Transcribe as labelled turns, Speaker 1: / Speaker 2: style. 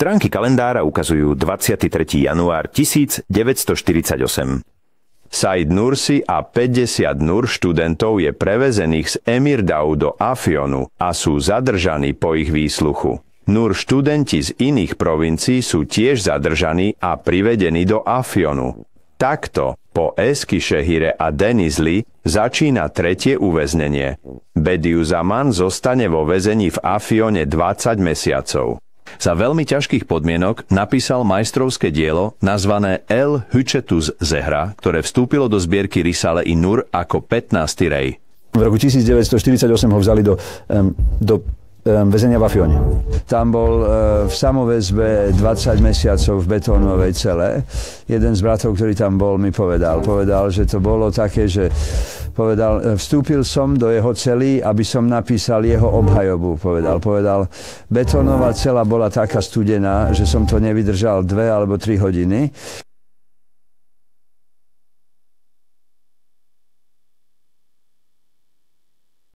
Speaker 1: Stránky kalendára ukazujú 23. január 1948. Said Nursi a 50 Nur študentov je prevezených z Emirdau do Afionu a sú zadržaní po ich výsluchu. Nur študenti z iných provincií sú tiež zadržaní a privedení do Afionu. Takto po Eskişehire a Denizli začína tretie uväznenie. Bediüzzaman zostane vo väzení v Afione 20 mesiacov. Za veľmi ťažkých podmienok napísal majstrovské dielo nazvané El Hücetuz Zehra, ktoré vstúpilo do zbierky Risale-i Nur ako 15. rej.
Speaker 2: V roku 1948 ho vzali do väzenia v Afione. Tam bol v samoväzbe 20 mesiacov v betónovej cele. Jeden z bratov, ktorý tam bol, mi povedal, že to bolo také, že vstúpil som do jeho cely, aby som napísal jeho obhajobu. Povedal, betónová cela bola taká studená, že som to nevydržal 2 alebo 3 hodiny.